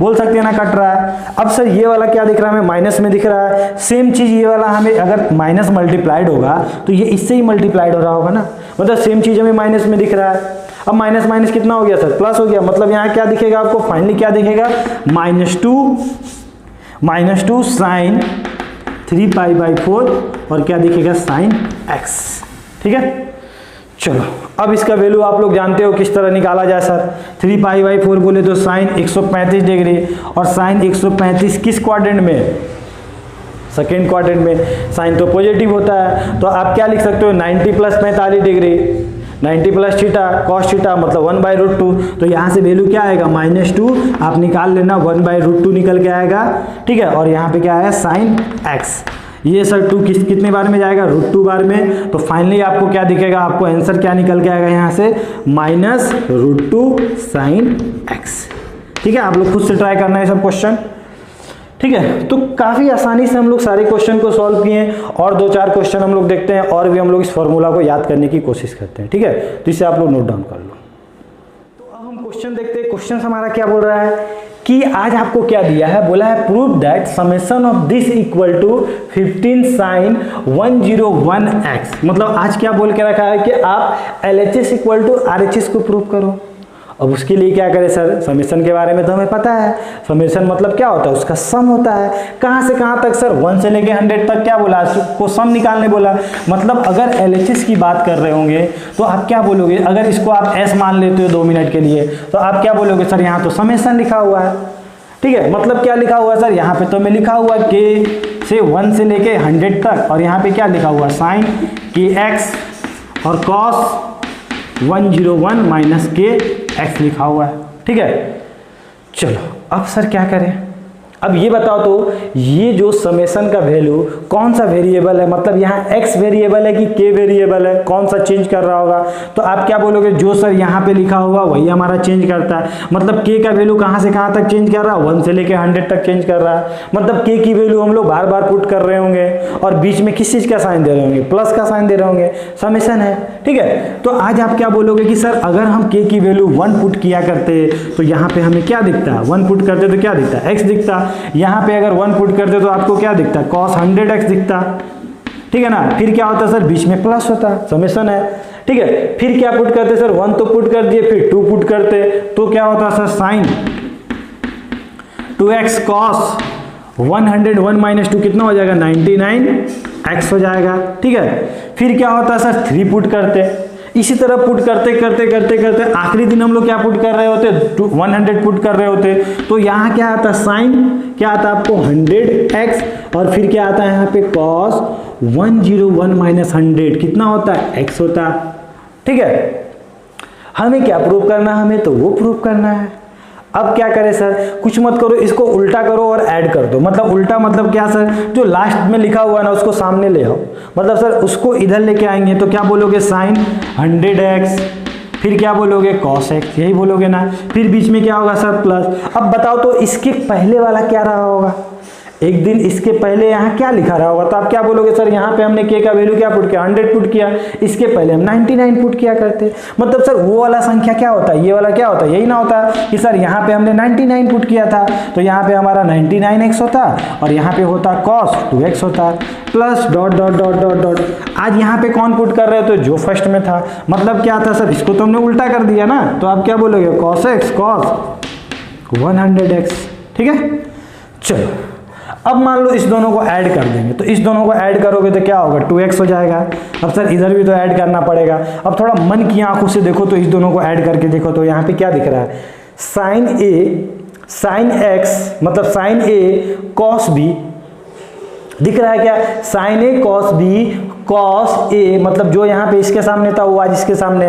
बोल सकते हैं ना कट रहा है। अब सर ये वाला क्या दिख रहा है हमें माइनस में दिख रहा है, सेम चीज ये वाला हमें अगर माइनस मल्टीप्लाइड होगा तो ये इससे ही मल्टीप्लाइड हो रहा होगा ना, मतलब सेम चीज हमें माइनस में दिख रहा है। अब माइनस माइनस कितना हो गया सर प्लस हो गया, मतलब यहाँ क्या दिखेगा आपको फाइनली क्या दिखेगा -2 साइन 3π/4 और क्या दिखेगा साइन x। ठीक है, चलो अब इसका वैल्यू आप लोग जानते हो किस तरह निकाला जाए सर, 3π/4 बोले तो साइन 135 डिग्री, और साइन 135 किस क्वाड्रेंट में, सेकेंड क्वाड्रेंट में, साइन तो पॉजिटिव होता है, तो आप क्या लिख सकते हो 90 + 45 डिग्री, 90 + थीटा cos थीटा मतलब 1/√2, तो यहाँ से वैल्यू क्या आएगा -2, आप निकाल लेना 1/√2 निकल के आएगा। ठीक है, और यहाँ पे क्या है साइन x, ये सर 2 कितने बार में जाएगा √2 बार में, तो फाइनली आपको क्या दिखेगा, आपको आंसर क्या निकल के आएगा यहाँ से -√2 साइन x। ठीक है, आप लोग खुद से ट्राई करना है सब क्वेश्चन। ठीक है, तो काफ़ी आसानी से हम लोग सारे क्वेश्चन को सॉल्व किए हैं और 2-4 क्वेश्चन हम लोग देखते हैं और भी हम लोग इस फॉर्मूला को याद करने की कोशिश करते हैं। ठीक है, तो इसे आप लोग नोट डाउन कर लो। तो अब हम क्वेश्चन देखते हैं। क्वेश्चन हमारा क्या बोल रहा है कि आज आपको क्या दिया है, बोला है prove that summation of this equal to 15 sin 101x। मतलब आज क्या बोल के रखा है कि आप LHS इक्वल टू RHS को प्रूव करो। अब उसके लिए क्या करें सर, समेशन के बारे में तो हमें पता है, समेशन मतलब क्या होता है, उसका सम होता है। कहाँ से कहाँ तक सर, 1 से लेके 100 तक क्या बोला, को सम निकालने बोला। मतलब अगर LHS की बात कर रहे होंगे तो आप क्या बोलोगे, अगर इसको आप S मान लेते हो 2 मिनट के लिए तो आप क्या बोलोगे सर, यहाँ तो समेशन लिखा हुआ है। ठीक है, मतलब क्या लिखा हुआ है सर, यहाँ पे तो मैं लिखा हुआ k से 1 से लेके 100 तक, और यहाँ पे क्या लिखा हुआ साइन kx और cos 101 माइनस के एक्स लिखा हुआ है। ठीक है, चलो अब सर क्या करें, अब ये बताओ तो ये जो समेशन का वैल्यू कौन सा वेरिएबल है, मतलब यहाँ x वेरिएबल है कि k वेरिएबल है, कौन सा चेंज कर रहा होगा। तो आप क्या बोलोगे, जो सर यहाँ पे लिखा हुआ वही हमारा चेंज करता है। मतलब k का वैल्यू कहाँ से कहाँ तक चेंज कर रहा है, 1 से लेके 100 तक चेंज कर रहा है। मतलब k की वैल्यू हम लोग बार बार पुट कर रहे होंगे और बीच में किस चीज़ का साइन दे रहे होंगे, प्लस का साइन दे रहे होंगे, समेशन है। ठीक है, तो आज आप क्या बोलोगे कि सर अगर हम k की वैल्यू 1 पुट किया करते तो यहाँ पे हमें क्या दिखता है, 1 पुट करते तो क्या दिखता है, x दिखता। यहाँ पे अगर 1 पुट करते तो आपको क्या दिखता, cos 100x दिखता। ठीक है ना, फिर क्या होता सर, बीच में प्लस होता, समेशन है। ठीक है, फिर क्या पुट करते सर, 1 तो पुट कर दिए, फिर 2 पुट करते तो क्या होता sir, sign 2x cos 101 minus 2 कितना हो जाएगा, 99x हो जाएगा। ठीक है, फिर क्या होता सर, 3 पुट करते। इसी तरह पुट करते करते करते करते आखिरी दिन हम लोग क्या पुट कर रहे होते, 100 पुट कर रहे होते। तो यहाँ क्या आता, साइन क्या आता आपको 100x, और फिर क्या आता है यहाँ पे cos 101 माइनस 100 कितना होता है, x होता। ठीक है, हमें क्या प्रूव करना, हमें तो वो प्रूव करना है। अब क्या करें सर, कुछ मत करो, इसको उल्टा करो और ऐड कर दो। मतलब उल्टा मतलब क्या सर, जो लास्ट में लिखा हुआ है ना उसको सामने ले आओ। मतलब सर उसको इधर लेके आएंगे तो क्या बोलोगे, साइन 100x, फिर क्या बोलोगे cos x, यही बोलोगे ना। फिर बीच में क्या होगा सर, प्लस। अब बताओ तो इसके पहले वाला क्या रहा होगा, एक दिन इसके पहले यहाँ क्या लिखा रहा होगा। तो आप क्या बोलोगे सर, यहाँ पे हमने k का वैल्यू क्या पुट किया, 100 पुट किया, इसके पहले हम 99 पुट किया करते। मतलब सर वो वाला संख्या क्या होता है, ये वाला क्या होता है, यही ना होता कि सर यहाँ पे हमने 99 पुट किया था तो यहाँ पे हमारा 99x होता और यहाँ पे होता cos 2x होता, plus dot dot dot dot dot. आज यहाँ पे कौन पुट कर रहे हो, तो जो फर्स्ट में था। मतलब क्या था सर, इसको तो हमने उल्टा कर दिया ना, तो आप क्या बोलोगे, cos x cos 100x। ठीक है, चलो अब मान लो इस दोनों को ऐड कर देंगे, तो इस दोनों को ऐड करोगे तो क्या होगा, 2x हो जाएगा। अब सर इधर भी तो ऐड करना पड़ेगा। अब थोड़ा मन की आंखों से देखो तो इस दोनों को ऐड करके देखो तो यहाँ पे क्या दिख रहा है, साइन a साइन x मतलब साइन a cos b दिख रहा है क्या, sign a cos b cos a, मतलब जो यहाँ पे इसके सामने था वो आज इसके सामने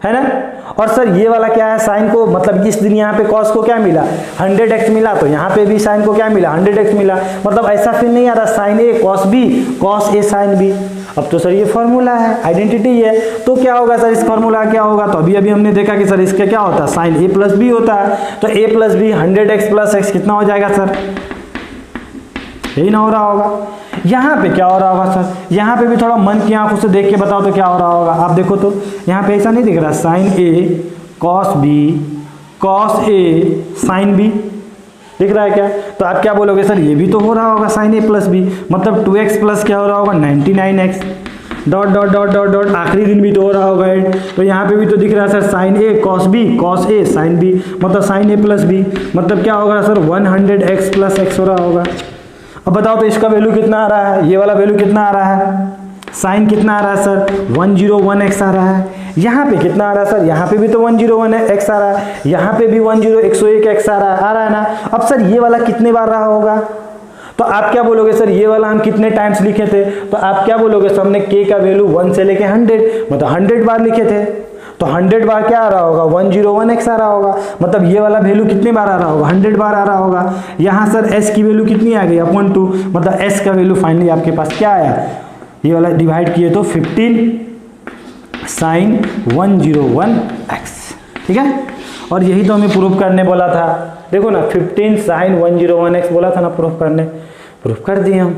है ना। और सर ये वाला क्या है, साइन को मतलब इस दिन यहाँ पे cos को क्या मिला, 100x मिला, तो यहाँ पे भी साइन को क्या मिला, 100x मिला। मतलब ऐसा फिर नहीं आ रहा sine a cos b cos a sine b। अब तो सर ये फॉर्मूला है, आइडेंटिटी है, तो क्या होगा सर, इस फॉर्मूला क्या होगा, तो अभी हमने देखा कि सर इसका क्या होता है, साइन a प्लस b होता है। तो a plus b 100x plus x कितना हो जाएगा सर, यही ना हो रहा होगा। यहाँ पे क्या हो रहा होगा सर, यहाँ पे भी थोड़ा मन की आंखों से देख के बताओ तो क्या हो रहा होगा। आप देखो तो यहाँ पे ऐसा नहीं दिख रहा, sine a cos b cos a sine b दिख रहा है क्या। तो आप क्या बोलोगे सर, ये भी तो हो रहा होगा साइन a प्लस b, मतलब 2x प्लस क्या हो रहा होगा 99x dot dot dot dot dot, आखिरी दिन भी तो हो रहा होगा ऐड। तो यहाँ पे भी तो दिख रहा है sir, sine a cos b cos a sine b, मतलब साइन a प्लस b, मतलब क्या होगा सर 100x प्लस x हो रहा होगा। अब बताओ तो इसका वैल्यू कितना आ रहा है, ये वाला वैल्यू कितना आ रहा है, साइन कितना आ रहा है सर 101x आ रहा है। यहाँ पे कितना आ रहा है सर, यहाँ पे भी तो 101x आ रहा है, यहाँ पे भी 101x आ रहा है ना। अब सर ये वाला कितने बार रहा होगा, तो आप क्या बोलोगे सर, ये वाला हम कितने टाइम्स लिखे थे, तो आप क्या बोलोगे सर, हमने k का वैल्यू 1 से लेके 100 मतलब 100 बार लिखे थे, तो 100 बार क्या आ रहा होगा, 101x आ रहा होगा। मतलब ये वाला वैल्यू कितनी बार आ रहा होगा, 100 बार आ रहा होगा। यहाँ सर s की वैल्यू कितनी आ गई, 1/2, मतलब s का वैल्यू फाइनली आपके पास क्या आया, ये वाला डिवाइड किए तो 15 sin 101x। ठीक है, और यही तो हमें प्रूव करने बोला था। देखो ना 15 sin 101x बोला था ना प्रूफ करने, प्रूफ कर दिए हम,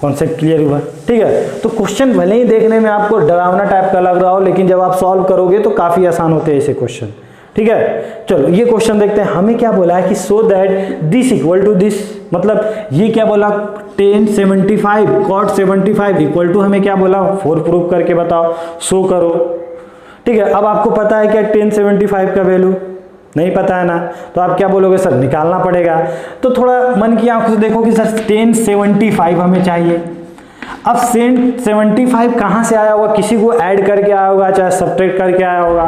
कॉन्सेप्ट क्लियर हुआ। ठीक है, तो क्वेश्चन भले ही देखने में आपको डरावना टाइप का लग रहा हो, लेकिन जब आप सॉल्व करोगे तो काफ़ी आसान होते हैं ऐसे क्वेश्चन। ठीक है, चलो ये क्वेश्चन देखते हैं। हमें क्या बोला है कि so that this equal to this, मतलब ये क्या बोला, tan 75 cot 75 इक्वल टू, हमें क्या बोला 4 प्रूव करके बताओ, शो करो। ठीक है, अब आपको पता है क्या tan 75 का वैल्यू, नहीं पता है ना, तो आप क्या बोलोगे सर निकालना पड़ेगा। तो थोड़ा मन की आंखों से देखो कि सर tan 75 हमें चाहिए। अब tan 75 कहाँ से आया होगा, किसी को ऐड करके आया होगा, चाहे सब्ट्रैक्ट करके आया होगा।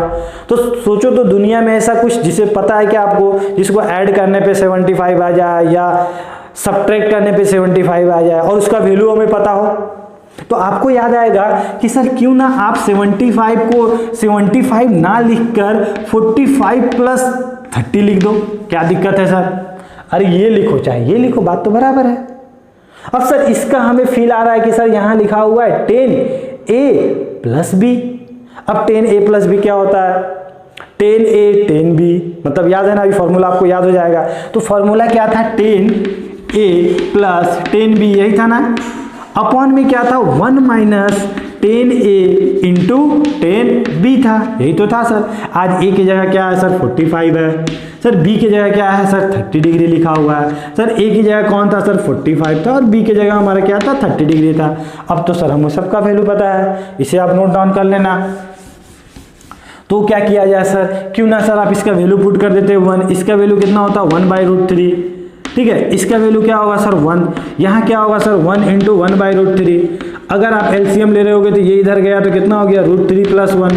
तो सोचो तो दुनिया में ऐसा कुछ जिसे पता है कि आपको, जिसको ऐड करने पे 75 आ जाए या सब्ट्रैक्ट करने पे 75 आ जाए और उसका वैल्यू हमें पता हो, तो आपको याद आएगा कि सर क्यों ना आप 75 को 75 ना लिखकर 45 प्लस 30 लिख दो, क्या दिक्कत है सर? अरे ये लिखो चाहे ये लिखो, बात तो बराबर है। अब सर इसका हमें फील आ रहा है कि सर यहां लिखा हुआ है tan a प्लस बी। अब tan a प्लस बी क्या होता है, tan a tan b, मतलब याद है ना, अभी फॉर्मूला आपको याद हो जाएगा। तो फॉर्मूला क्या था, tan a plus tan b, यही था ना। अपॉन में क्या था 1 minus tan a into tan b था, यही तो था सर। आज a की जगह क्या है सर 45 है, सर b की जगह क्या है सर 30 डिग्री लिखा हुआ है। सर a की जगह कौन था सर 45 था और b की जगह हमारा क्या था 30 डिग्री था। अब तो सर हमें सबका वैल्यू पता है, इसे आप नोट डाउन कर लेना। तो क्या किया जाए सर, क्यों ना सर आप इसका वैल्यू पुट कर देते 1, इसका वैल्यू कितना होता है 1/√3। ठीक है, इसका वैल्यू क्या होगा सर 1, यहाँ क्या होगा सर 1 इंटू 1/√3। अगर आप एलसीएम ले रहे होगे तो ये इधर गया तो कितना हो गया √3 प्लस 1।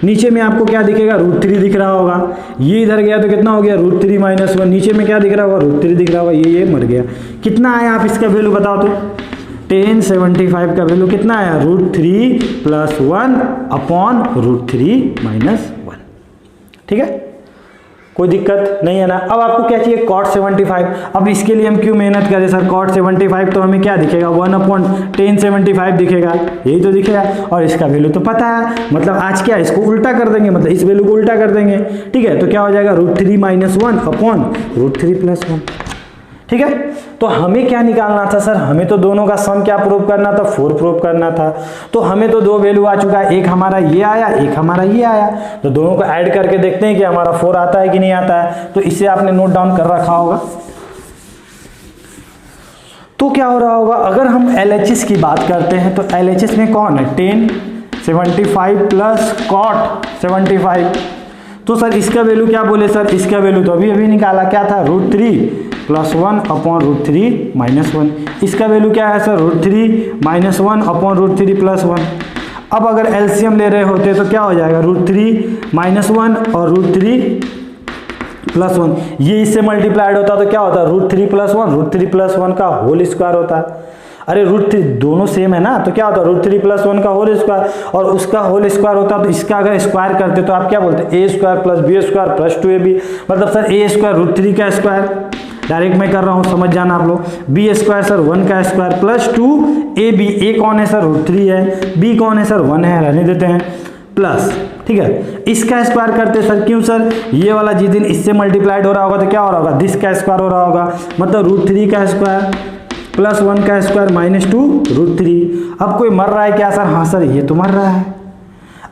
नीचे में आपको क्या दिखेगा √3 दिख रहा होगा, ये इधर गया तो कितना हो गया √3 माइनस 1। नीचे में क्या दिख रहा होगा √3 दिख रहा होगा, ये मर गया। कितना आया आप इसका वैल्यू बताओ तो, tan 75 का वैल्यू कितना आया √3 प्लस 1 अपॉन √3 माइनस 1। ठीक है, कोई दिक्कत नहीं है ना। अब आपको क्या चाहिए cot 75। अब इसके लिए हम क्यों मेहनत करें सर, cot 75 तो हमें क्या दिखेगा 1 अपॉन tan 75 दिखेगा, यही तो दिखेगा। और इसका वैल्यू तो पता है, मतलब आज क्या इसको उल्टा कर देंगे, मतलब इस वैल्यू को उल्टा कर देंगे। ठीक है, तो क्या हो जाएगा √3 माइनस 1 अपॉन √3 प्लस 1। ठीक है, तो हमें क्या निकालना था सर, हमें तो दोनों का सम क्या प्रूव करना था, 4 प्रूव करना था। तो हमें तो दो वैल्यू आ चुका है, एक हमारा ये आया, एक हमारा ये आया। तो दोनों को ऐड करके देखते हैं कि हमारा 4 आता है कि नहीं आता है। तो इसे आपने नोट डाउन कर रखा होगा। तो क्या हो रहा होगा, अगर हम LHS की बात करते हैं तो LHS में कौन है tan 75 प्लस cot 75। तो सर इसका वैल्यू क्या बोले सर, इसका वैल्यू तो अभी निकाला, क्या था √3 प्लस 1 अपॉन √3 माइनस 1। इसका वैल्यू क्या है सर √3 माइनस 1 अपॉन √3 प्लस 1। अब अगर एलसीएम ले रहे होते तो क्या हो जाएगा √3 माइनस 1 और √3 प्लस 1, ये इससे मल्टीप्लाइड होता तो क्या होता √3 प्लस 1, √3 प्लस 1 का होल स्क्वायर होता है। अरे √3 दोनों सेम है ना, तो क्या होता √3 प्लस 1 का होल स्क्वायर और उसका होल स्क्वायर होता, तो इसका अगर स्क्वायर करते तो आप क्या बोलते a square plus b square plus 2ab, मतलब सर a स्क्वायर √3 का स्क्वायर, डायरेक्ट मैं कर रहा हूँ समझ जाना आप लोग। b स्क्वायर सर 1 का स्क्वायर प्लस 2ab, a कौन है सर √3 है, b कौन है सर 1 है, रहने देते हैं, प्लस। ठीक है, इसका स्क्वायर करते सर, क्यों सर ये वाला जिस दिन इससे मल्टीप्लाइड हो रहा होगा तो क्या हो रहा होगा दिस का स्क्वायर हो रहा होगा, मतलब √3 का स्क्वायर प्लस 1 का स्क्वायर माइनस 2 √3। अब कोई मर रहा है क्या सर, हाँ सर ये तो मर रहा है।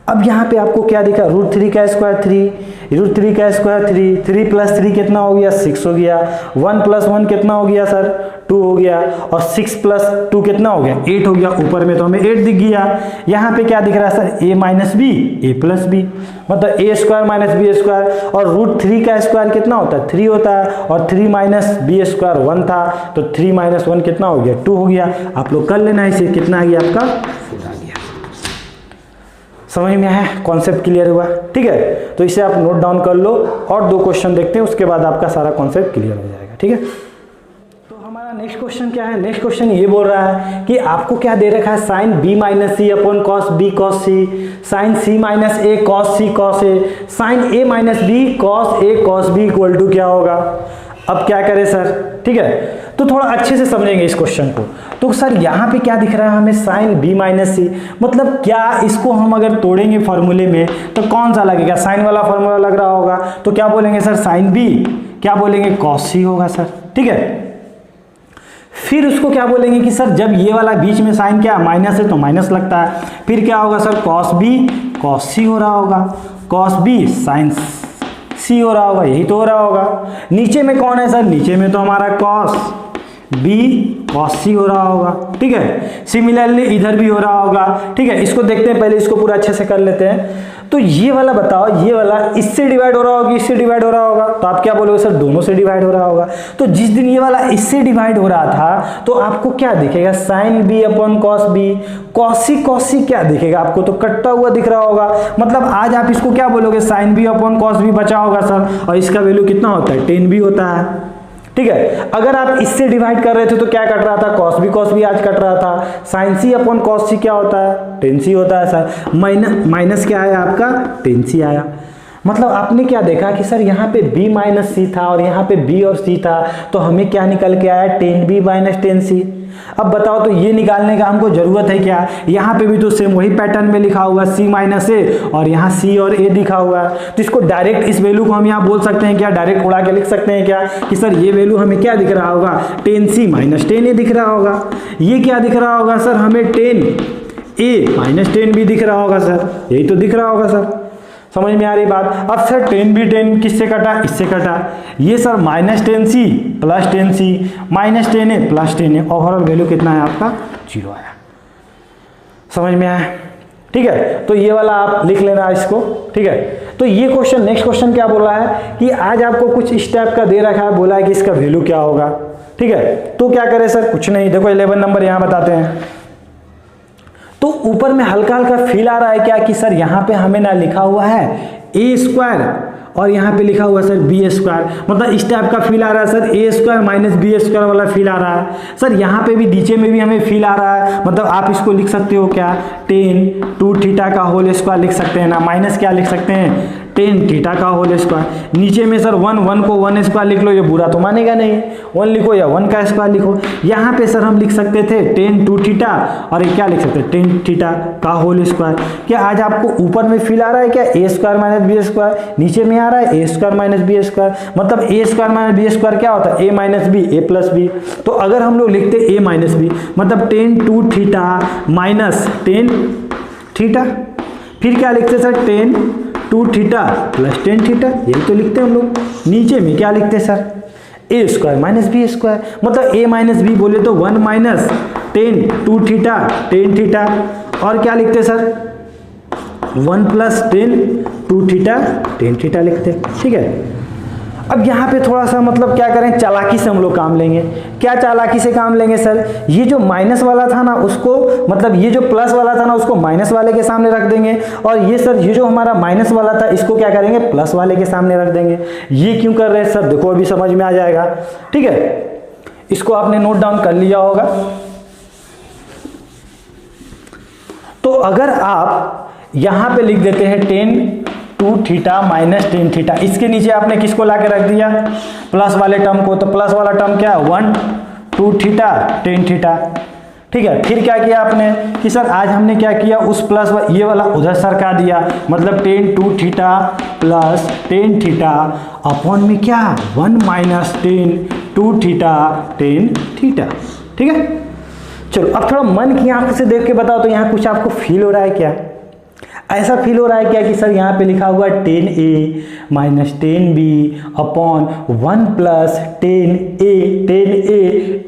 अब यहाँ पे आपको क्या दिखा √3 का स्क्वायर 3, √3 का स्क्वायर 3, 3 प्लस 3 कितना हो गया 6 हो गया, 1 प्लस 1 कितना हो गया सर 2 हो गया, और 6 प्लस 2 कितना हो गया 8 हो गया। ऊपर में तो हमें 8 दिख गया। यहाँ पे क्या दिख रहा है sir a minus B a plus B, मतलब a square minus B square, और √3 का स्क्वायर कितना होता है 3 होता है, और 3 माइनस बी स्क्वायर 1 था, तो 3 माइनस 1 कितना हो गया 2 हो गया। आप लोग कर लेना इसे, कितना आ गया आपका 4 आ गया। समझ में आया, कॉन्सेप्ट क्लियर हुआ। ठीक है, तो इसे आप नोट डाउन कर लो और 2 क्वेश्चन देखते हैं, उसके बाद आपका सारा कॉन्सेप्ट क्लियर हो जाएगा। ठीक है, तो हमारा नेक्स्ट क्वेश्चन क्या है, नेक्स्ट क्वेश्चन ये बोल रहा है कि आपको क्या दे रखा है sine b minus C upon cos b cos सी, sine c minus a cos c cos a, sine a minus b cos a cos b equal to क्या होगा। अब क्या करें सर, ठीक है, तो थोड़ा अच्छे से समझेंगे इस क्वेश्चन को। तो सर यहाँ पे क्या दिख रहा है हमें, साइन बी माइनस सी, मतलब क्या इसको हम अगर तोड़ेंगे फॉर्मूले में तो कौन सा लगेगा, साइन वाला फॉर्मूला लग रहा होगा, तो क्या बोलेंगे सर साइन बी, क्या बोलेंगे कॉस सी होगा सर, ठीक है। फिर उसको क्या बोलेंगे कि सर जब ये वाला बीच में साइन क्या माइनस है तो माइनस लगता है, फिर क्या होगा सर कॉस बी कॉस सी हो रहा होगा, कॉस बी साइन सी हो रहा होगा, यही तो हो रहा होगा। नीचे में कौन है सर, नीचे में तो हमारा कॉस बी कॉस सी हो रहा होगा, ठीक है। सिमिलरली इधर भी हो रहा होगा, ठीक है। इसको देखते हैं, पहले इसको पूरा अच्छे से कर लेते हैं। तो ये वाला बताओ, ये वाला इससे डिवाइड हो रहा होगा, इससे डिवाइड हो रहा होगा, तो आप क्या बोलोगे सर दोनों से डिवाइड हो रहा होगा। तो जिस दिन ये वाला इससे डिवाइड हो रहा था तो आपको क्या दिखेगा, sine B upon cos B, cos C क्या दिखेगा आपको, तो कटता हुआ दिख रहा होगा। मतलब आज आप इसको क्या बोलोगे, sine B upon cos B बचा होगा सर, और इसका वैल्यू कितना होता है 10 भी होता है, ठीक है। अगर आप इससे डिवाइड कर रहे थे तो क्या कट रहा था, कॉस बी आज कट रहा था, साइन सी अपॉन कॉस सी क्या होता है 10 सी होता है सर, माइनस क्या आया आपका 10 सी आया। मतलब आपने क्या देखा कि सर यहाँ पे b माइनस सी था और यहाँ पे b और c था, तो हमें क्या निकल के आया 10b माइनस 10c। अब बताओ तो ये निकालने का हमको जरूरत है क्या, यहाँ पे भी तो सेम वही पैटर्न में लिखा हुआ c माइनस ए और यहाँ c और a लिखा हुआ है, तो इसको डायरेक्ट इस वैल्यू को हम यहाँ बोल सकते हैं क्या, डायरेक्ट उड़ा के लिख सकते हैं क्या कि सर ये वैल्यू हमें क्या दिख रहा होगा 10c माइनस 10a दिख रहा होगा। ये क्या दिख रहा होगा सर हमें 10a माइनस 10 भी दिख रहा होगा सर, यही तो दिख रहा होगा सर, समझ में आ रही बात। अब सर 10 किससे कटा, इससे कटा, ये sir minus 10c plus 10c minus 10a plus 10a, overall value कितना है आपका 0 आया। समझ में आया, ठीक है। तो ये वाला आप लिख लेना इसको, ठीक है। तो ये क्वेश्चन, नेक्स्ट क्वेश्चन क्या बोला है कि आज आपको कुछ इस टाइप का दे रखा है, बोला है कि इसका वैल्यू क्या होगा, ठीक है। तो क्या करें सर, कुछ नहीं, देखो 11 नंबर यहाँ बताते हैं। तो ऊपर में हल्का हल्का फील आ रहा है क्या कि सर यहाँ पे हमें ना लिखा हुआ है ए स्क्वायर और यहाँ पे लिखा हुआ है सर बी स्क्वायर, मतलब इस टाइप का फील आ रहा है सर, ए स्क्वायर माइनस बी स्क्वायर वाला फील आ रहा है सर। यहाँ पे भी नीचे में भी हमें फील आ रहा है, मतलब आप इसको लिख सकते हो क्या 10 2 थीटा का होल स्क्वायर लिख सकते हैं ना, माइनस क्या लिख सकते हैं 10 थीटा का होल स्क्वायर। नीचे में सर 1 को 1 स्क्वायर लिख लो, ये बुरा तो मानेगा नहीं, 1 लिखो या 1 का स्क्वायर लिखो। यहाँ पे सर हम लिख सकते थे 10 2 थीटा और ये क्या लिख सकते हैं 10 थीटा का होल स्क्वायर। क्या आज आपको ऊपर में फील आ रहा है क्या ए स्क्वायर माइनस बी स्क्वायर, नीचे में आ रहा है ए स्क्वायर माइनस बी स्क्वायर, मतलब ए स्क्वायर माइनस बी स्क्वायर क्या होता है ए माइनस बी ए प्लस बी। तो अगर हम लोग लिखते ए माइनस बी मतलब 10 2 थीटा माइनस 10 थीटा, फिर क्या लिखते सर 10 2 थीटा प्लस 10 थीटा, यही तो लिखते हैं हम लोग। नीचे में क्या लिखते हैं सर ए स्क्वायर माइनस बी स्क्वायर, मतलब ए माइनस बी बोले तो 1 माइनस 10 2 थीटा 10 थीटा, और क्या लिखते हैं सर 1 प्लस 10 2 थीटा 10 थीटा लिखते हैं, ठीक है। अब यहाँ पे थोड़ा सा मतलब क्या करें, चालाकी से हम लोग काम लेंगे। क्या चालाकी से काम लेंगे सर, ये जो माइनस वाला था ना उसको, मतलब ये जो प्लस वाला था ना उसको माइनस वाले के सामने रख देंगे, और ये सर ये जो हमारा माइनस वाला था इसको क्या करेंगे प्लस वाले के सामने रख देंगे। ये क्यों कर रहे हैं सर, देखो अभी समझ में आ जाएगा, ठीक है। इसको आपने नोट डाउन कर लिया होगा। तो अगर आप यहां पे लिख देते हैं 10 2 थीटा माइनस 10 थीटा, इसके नीचे आपने किसको लाके रख दिया प्लस वाले टर्म को, तो प्लस वाला टर्म क्या है 1 2 थीटा 10 थीटा, ठीक है। फिर क्या किया आपने कि सर आज हमने क्या किया उस प्लस ये वाला उधर सरका दिया, मतलब 10 2 थीटा प्लस 10 थीटा अपॉन में क्या 1 माइनस 10 2 थीटा 10 थीटा, ठीक है। चलो अब थोड़ा मन की आंख से देख के बताओ तो यहाँ कुछ आपको फील हो रहा है क्या, ऐसा फील हो रहा है क्या कि सर यहाँ पे लिखा हुआ है 10a minus 10b upon 1 plus 10a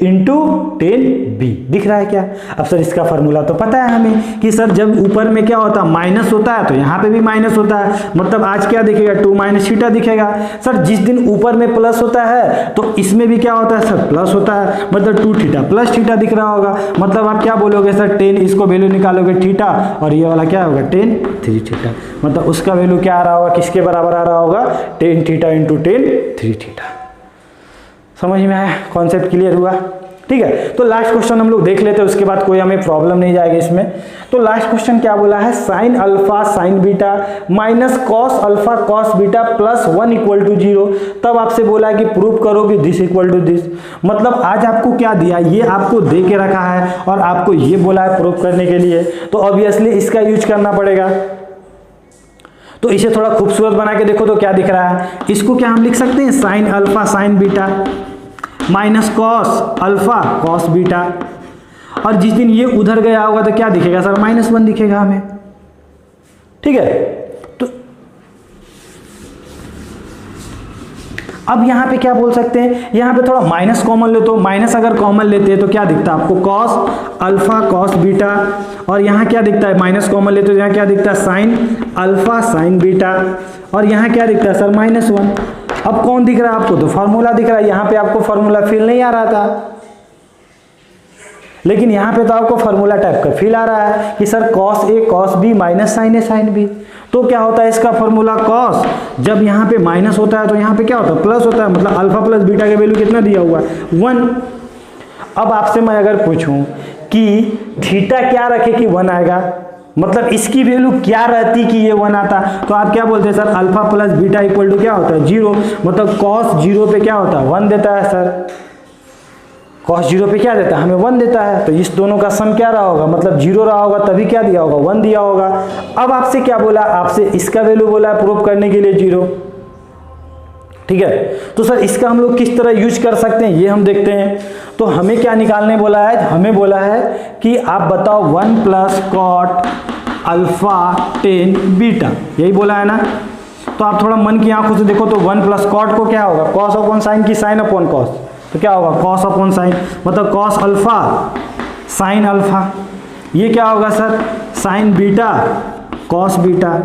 into 10b दिख रहा है क्या। अब सर इसका फॉर्मूला तो पता है हमें कि सर जब ऊपर में क्या होता है माइनस होता है तो यहाँ पे भी माइनस होता है, मतलब आज क्या दिखेगा 2 माइनस थीटा दिखेगा। सर जिस दिन ऊपर में प्लस होता है तो इसमें भी क्या होता है सर प्लस होता है, मतलब 2 थीटा प्लस थीटा दिख रहा होगा, मतलब आप क्या बोलोगे सर 10 इसको वैल्यू निकालोगे थीटा और ये वाला क्या होगा 10 3 थीटा, मतलब उसका वैल्यू क्या आ रहा होगा किसके बराबर आ रहा होगा 10 थीटा इंटू 10 3 थीटा। समझ में आया, कॉन्सेप्ट क्लियर हुआ। ठीक है, तो लास्ट क्वेश्चन हम लोग देख लेते हैं, उसके बाद कोई हमें प्रॉब्लम नहीं जाएगी इसमें। तो लास्ट क्वेश्चन क्या बोला है, sine alpha sine beta minus cos alpha cos beta plus 1 equal to 0। तब आपसे बोला है कि प्रूव करो कि दिस इक्वल टू दिस। मतलब आज आपको क्या दिया, ये आपको दे के रखा है और आपको ये बोला है प्रूव करने के लिए, तो ऑब्वियसली इसका यूज करना पड़ेगा। तो इसे थोड़ा खूबसूरत बना के देखो तो क्या दिख रहा है, इसको क्या हम लिख सकते हैं, sign alpha sine beta minus cos alpha cos beta, और जिस दिन ये उधर गया होगा तो क्या दिखेगा सर, -1 दिखेगा हमें। ठीक है, तो अब यहां पे क्या बोल सकते हैं, यहां पे थोड़ा माइनस कॉमन ले, तो माइनस अगर कॉमन लेते हैं तो क्या दिखता है आपको, कॉस अल्फा कॉस बीटा, और यहां क्या दिखता है, माइनस कॉमन लेते तो यहां क्या दिखता है, साइन अल्फा साइन बीटा, और यहां क्या दिखता है सर, -1। अब कौन दिख रहा है आपको, तो फार्मूला दिख रहा है, यहां पे आपको फार्मूला फील नहीं आ रहा था, लेकिन यहां पे तो आपको फार्मूला टाइप का फील आ रहा है कि sir cos A cos B minus sign A sine B. तो क्या होता है इसका फार्मूला, कॉस जब यहां पे माइनस होता है तो यहां पे क्या होता है, प्लस होता है, मतलब अल्फा प्लस बीटा के वैल्यू कितना दिया हुआ है, 1। अब आपसे मैं अगर पूछूं कि थीटा क्या रखे कि 1 आएगा, मतलब इसकी वैल्यू क्या रहती कि ये 1 आता, तो आप क्या बोलते हैं sir, alpha plus beta equal to क्या होता है, 0। मतलब कॉस 0 पे क्या होता है, 1 देता है सर, कॉस 0 पे क्या देता है, हमें 1 देता है। तो इस दोनों का सम क्या रहा होगा, मतलब 0 रहा होगा, तभी क्या दिया होगा, 1 दिया होगा। अब आपसे क्या बोला, आपसे इसका वैल्यू बोला है प्रूव करने के लिए 0। ठीक है, तो सर इसका हम लोग किस तरह यूज कर सकते हैं ये हम देखते हैं। तो हमें क्या निकालने बोला है, हमें बोला है कि आप बताओ 1 plus cot alpha tan beta, यही बोला है ना। तो आप थोड़ा मन की आंखों से देखो तो 1 प्लस कॉट को क्या होगा, कॉस अपॉन साइन की साइन अपॉन कॉस, तो क्या होगा कॉस अपॉन साइन, मतलब कॉस अल्फा साइन अल्फा, ये क्या होगा sir, sign beta cos beta.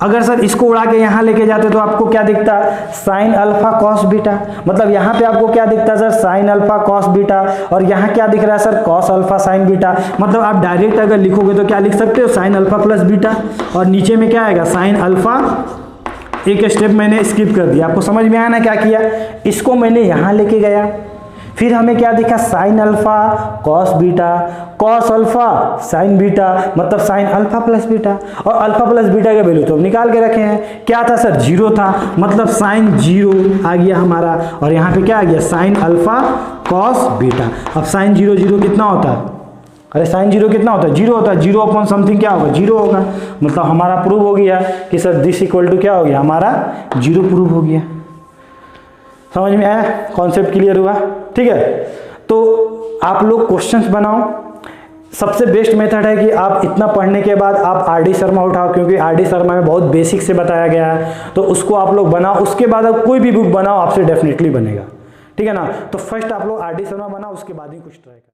अगर सर इसको उड़ा के यहाँ लेके जाते तो आपको क्या दिखता है, साइन अल्फा कॉस बीटा, मतलब यहाँ पे आपको क्या दिखता है sir, sine alpha cos beta, और यहाँ क्या दिख रहा है sir, cos alpha sine beta. मतलब आप डायरेक्ट अगर लिखोगे तो क्या लिख सकते हो, साइन अल्फा प्लस बीटा, और नीचे में क्या आएगा, साइन अल्फा। एक स्टेप मैंने स्किप कर दिया, आपको समझ में आया ना क्या किया, इसको मैंने यहाँ लेके गया, फिर हमें क्या दिखा, sine alpha cos beta, cos alpha sine beta, मतलब साइन अल्फा प्लस बीटा, और अल्फा प्लस बीटा का वैल्यू तो हम निकाल के रखे हैं, क्या था सर, 0 था, मतलब साइन 0 आ गया हमारा, और यहाँ पे क्या आ गया, साइन अल्फा कॉस बीटा। अब साइन 0 0 कितना होता है, अरे साइन 0 कितना होता है, 0 होता है, 0 अपॉन समथिंग क्या होगा, 0 होगा। मतलब हमारा प्रूव हो गया कि सर दिस इक्वल टू क्या हो गया, हमारा 0 प्रूव हो गया। समझ में आया, कॉन्सेप्ट क्लियर हुआ। ठीक है, तो आप लोग क्वेश्चंस बनाओ। सबसे बेस्ट मेथड है कि आप इतना पढ़ने के बाद आप आर.डी. शर्मा उठाओ, क्योंकि आर.डी. शर्मा में बहुत बेसिक से बताया गया है, तो उसको आप लोग बनाओ। उसके बाद आप कोई भी बुक बनाओ, आपसे डेफिनेटली बनेगा। ठीक है ना, तो फर्स्ट आप लोग आर.डी. शर्मा बनाओ, उसके बाद ही कुछ ट्राई करो।